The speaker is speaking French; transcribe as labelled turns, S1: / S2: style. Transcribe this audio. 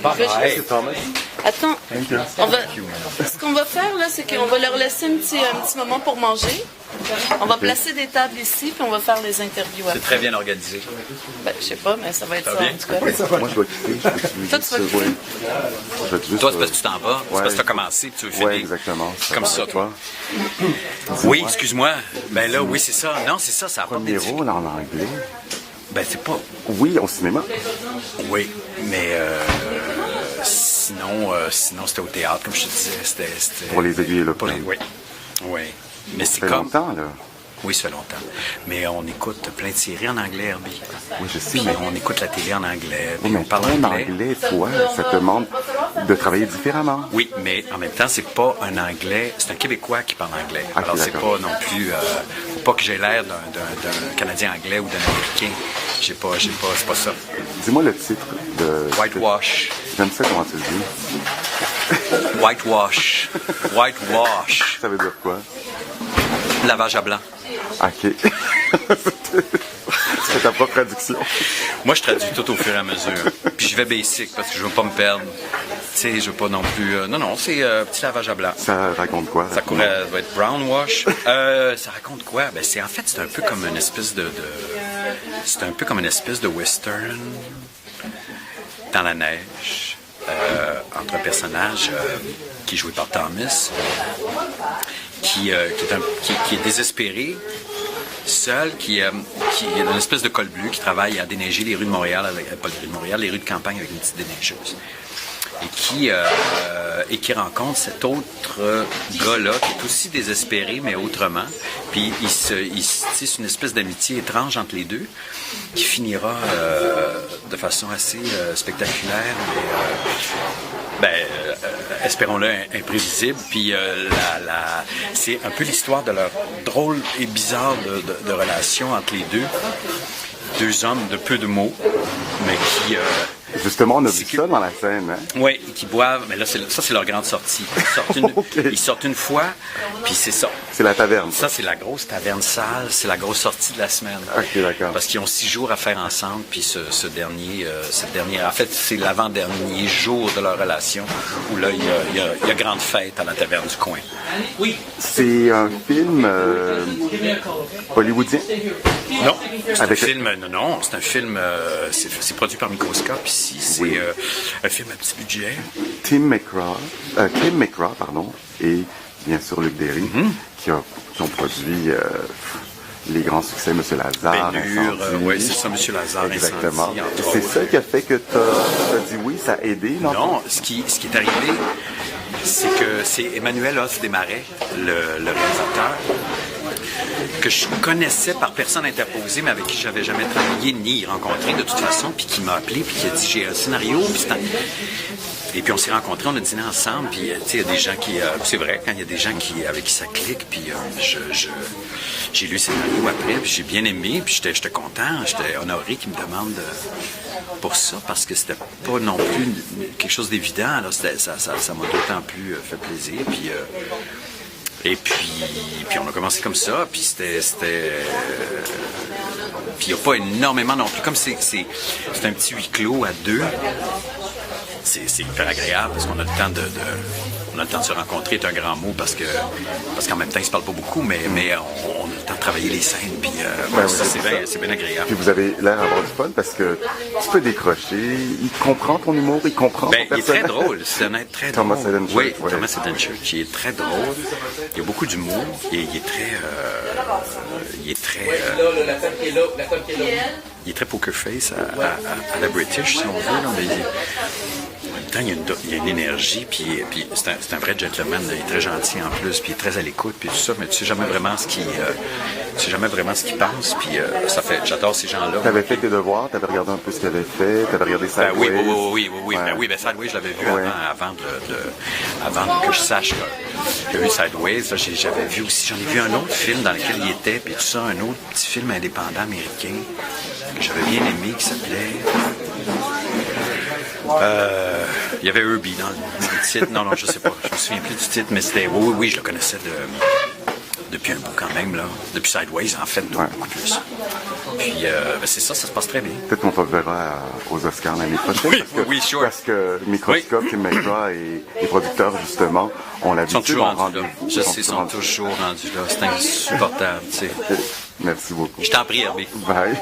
S1: C'est Thomas.
S2: Attends, ce qu'on va faire là, c'est qu'on va leur laisser un petit moment pour manger. On va placer des tables ici, puis on va faire les interviews après.
S3: C'est très bien organisé.
S2: Ben, je sais pas, mais ça va être ça
S3: bien?
S2: en tout cas.
S1: Moi, je vais quitter.
S2: Toi, tu vas quitter?
S3: Toi, c'est parce que tu t'en vas. C'est parce que tu as commencé puis tu veux finir.
S1: Oui, exactement.
S3: Comme ça, toi. Oui, excuse-moi. Ben là, oui, c'est ça. Non, c'est ça, ça a pas
S1: Premier
S3: été...
S1: rôle en anglais.
S3: Ben, c'est pas...
S1: Oui, au cinéma.
S3: Oui, mais sinon, c'était au théâtre, comme je te disais. C'était...
S1: Pour les aiguilles et le
S3: Pour les...
S1: plomb.
S3: Oui. Oui. Mais
S1: Ça
S3: c'est
S1: fait
S3: comme...
S1: longtemps, là.
S3: Oui, ça fait longtemps. Mais on écoute plein de séries en anglais, Herbie.
S1: Oui, je sais, mais
S3: On écoute la télé en anglais,
S1: oui,
S3: puis
S1: mais
S3: on parle
S1: en
S3: anglais.
S1: anglais, toi, ça te demande de travailler différemment.
S3: Oui, mais en même temps, c'est pas un anglais, c'est un Québécois qui parle anglais.
S1: Ah,
S3: Alors, c'est
S1: d'accord.
S3: pas non plus... faut pas que j'ai l'air d'un Canadien anglais ou d'un Américain. C'est pas ça.
S1: Dis-moi le titre de...
S3: Whitewash.
S1: J'aime ça comment tu le dis.
S3: Whitewash. Whitewash.
S1: Ça veut dire quoi?
S3: Lavage à blanc.
S1: OK. C'est ta propre traduction.
S3: Moi, je traduis tout au fur et à mesure. Puis je vais basic parce que je veux pas me perdre. Tu sais, je veux pas non plus... non, c'est petit lavage à blanc.
S1: Ça raconte quoi?
S3: Ça va être brown wash. Ça raconte quoi? Ben, c'est un peu comme une espèce c'est un peu comme une espèce de western dans la neige entre un personnage qui est joué par Thomas qui est désespéré, seul, qui est dans une espèce de col bleu, qui travaille à déneiger les rues de Montréal, pas les rues de Montréal, les rues de campagne avec une petite déneigeuse. Et qui rencontre cet autre gars-là, qui est aussi désespéré, mais autrement. Puis il se tisse une espèce d'amitié étrange entre les deux, qui finira de façon assez spectaculaire, mais espérons-le, imprévisible. Puis c'est un peu l'histoire de leur drôle et bizarre de relation entre les deux. Deux hommes de peu de mots, mais qui...
S1: Justement, on a vu ça dans la scène. Hein?
S3: Oui, qui boivent, mais là, c'est leur grande sortie.
S1: Okay.
S3: Ils sortent une fois, puis c'est ça.
S1: C'est la taverne.
S3: Ça, c'est la grosse taverne sale, c'est la grosse sortie de la semaine.
S1: OK, d'accord.
S3: Parce qu'ils ont 6 jours à faire ensemble, puis cette dernière, en fait, c'est l'avant-dernier jour de leur relation, où là, il y a grande fête à la taverne du coin. Oui.
S1: C'est un film hollywoodien?
S3: Non, c'est un film, non, c'est un film, c'est produit par Microscope ici, c'est un film à petit budget.
S1: Tim McGraw, pardon, et bien sûr Luc Derry, qui ont produit les grands succès, Monsieur Lazare,
S3: Ben-Hur,
S1: Incendie.
S3: oui, c'est ça, Monsieur Lazare,
S1: Exactement.
S3: Incendie, entre
S1: C'est
S3: autres.
S1: ça qui a fait que tu as dit oui, ça a aidé?
S3: Non, ce qui est arrivé, c'est que c'est Emmanuel Hoff Desmarais, le réalisateur, que je connaissais par personne interposée, mais avec qui j'avais jamais travaillé ni rencontré de toute façon, puis qui m'a appelé, puis qui a dit j'ai un scénario, et puis on s'est rencontrés, on a dîné ensemble, puis tu sais, il y a des gens qui, c'est vrai, quand il y a des gens avec qui ça clique, puis j'ai lu le scénario après, puis j'ai bien aimé, puis j'étais content, j'étais honoré qu'il me demande pour ça, parce que c'était pas non plus quelque chose d'évident, alors ça m'a d'autant plus fait plaisir, puis et puis on a commencé comme ça, puis c'était puis il n'y a pas énormément non plus, comme c'est un petit huis clos à deux, c'est hyper agréable parce qu'on a le temps on a le temps de se rencontrer, c'est un grand mot parce qu'en même temps ils se parlent pas beaucoup, mais on a le temps de travailler les scènes, puis ça c'est bien agréable.
S1: Puis vous avez l'air d'avoir du fun parce que tu peux décrocher, il comprend ton humour, il comprend ton
S3: Il est
S1: personnage.
S3: très drôle, c'est un être très
S1: Thomas
S3: drôle.
S1: Edenchurch,
S3: Oui,
S1: ouais.
S3: Thomas Edenchurch, il est très drôle, il a beaucoup d'humour, il est très poker face à la British, si on veut, là, mais en même temps, il y a une énergie, puis c'est un vrai gentleman, là, il est très gentil en plus, puis il est très à l'écoute, puis tout ça, mais tu sais jamais vraiment ce qu'il pense, puis j'adore ces gens-là.
S1: Tu avais fait tes devoirs, tu avais regardé un peu ce qu'il avait fait, tu avais regardé Sideways.
S3: Oui.
S1: Ouais.
S3: Ben oui, Sideways, je l'avais vu avant que je sache qu'il y a eu Sideways. Là, j'avais vu aussi, j'en ai vu un autre film dans lequel il était, puis tout ça, un autre petit film indépendant américain que j'avais bien aimé, qui s'appelait... il y avait Herbie dans le titre. Non, je sais pas. Je me souviens plus du titre, mais c'était... Oui, je le connaissais depuis un bout quand même, là. Depuis Sideways, en fait, beaucoup plus. Puis, c'est ça, ça se passe très bien.
S1: Peut-être qu'on te verra aux Oscars l'année prochaine.
S3: Oui,
S1: parce que,
S3: oui, sure.
S1: Parce que Microscope, Tim McGraw et les producteurs, justement, ont
S3: Ils
S1: l'habitude.
S3: sont toujours
S1: ont
S3: rendus là. Je sais, ils sont toujours rendus là. C'est insupportable, tu sais.
S1: Merci beaucoup.
S3: Je t'en prie, Herbie.
S1: Bye.